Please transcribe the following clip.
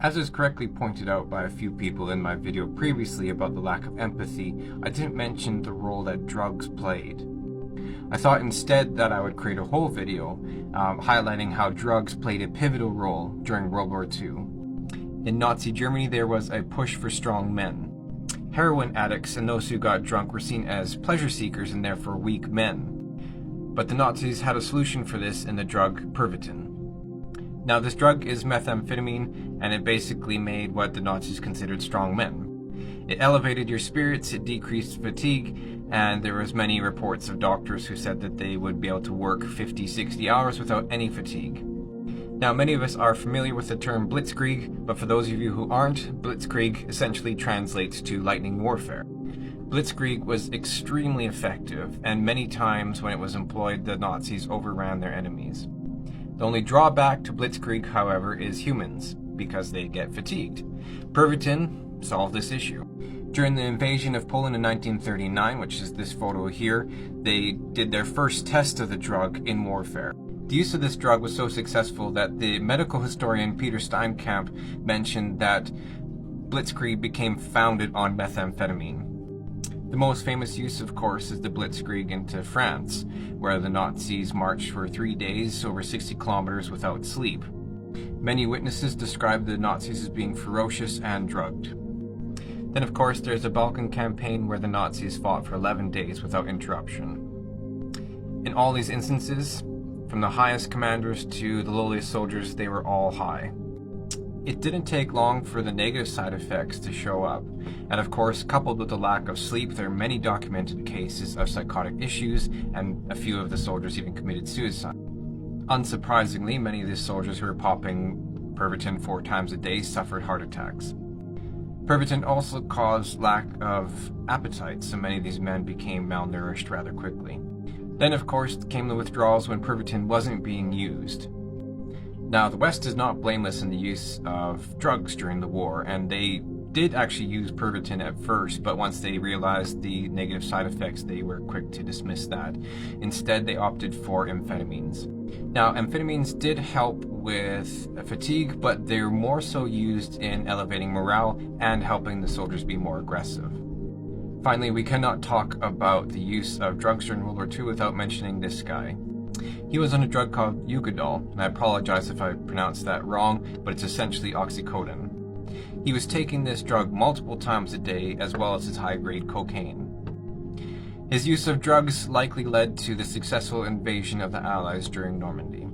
As is correctly pointed out by a few people in my video previously about the lack of empathy, I didn't mention the role that drugs played. I thought instead that I would create a whole video highlighting how drugs played a pivotal role during World War II. In Nazi Germany, there was a push for strong men. Heroin addicts and those who got drunk were seen as pleasure seekers and therefore weak men. But the Nazis had a solution for this in the drug Pervitin. Now, this drug is methamphetamine, and it basically made what the Nazis considered strong men. It elevated your spirits, it decreased fatigue, and there was many reports of doctors who said that they would be able to work 50-60 hours without any fatigue. Now, many of us are familiar with the term blitzkrieg, but for those of you who aren't, blitzkrieg essentially translates to lightning warfare. Blitzkrieg was extremely effective, and many times when it was employed, the Nazis overran their enemies. The only drawback to blitzkrieg, however, is humans, because they get fatigued. Pervitin solved this issue. During the invasion of Poland in 1939, which is this photo here, they did their first test of the drug in warfare. The use of this drug was so successful that the medical historian Peter Steinkamp mentioned that blitzkrieg became founded on methamphetamine. The most famous use, of course, is the blitzkrieg into France, where the Nazis marched for 3 days over 60 kilometers without sleep. Many witnesses describe the Nazis as being ferocious and drugged. Then, of course, there's the Balkan campaign where the Nazis fought for 11 days without interruption. In all these instances, from the highest commanders to the lowliest soldiers, they were all high. It didn't take long for the negative side effects to show up, and of course, coupled with the lack of sleep, there are many documented cases of psychotic issues, and a few of the soldiers even committed suicide. Unsurprisingly, many of the soldiers who were popping Pervitin 4 times a day suffered heart attacks. Pervitin also caused lack of appetite, so many of these men became malnourished rather quickly. Then, of course, came the withdrawals when Pervitin wasn't being used. Now, the West is not blameless in the use of drugs during the war, and they did actually use Pervitin at first, but once they realized the negative side effects, they were quick to dismiss that. Instead, they opted for amphetamines. Now, amphetamines did help with fatigue, but they're more so used in elevating morale and helping the soldiers be more aggressive. Finally, we cannot talk about the use of drugs during World War II without mentioning this guy. He was on a drug called Eugodal, and I apologize if I pronounced that wrong, but it's essentially oxycodone. He was taking this drug multiple times a day, as well as his high-grade cocaine. His use of drugs likely led to the successful invasion of the Allies during Normandy.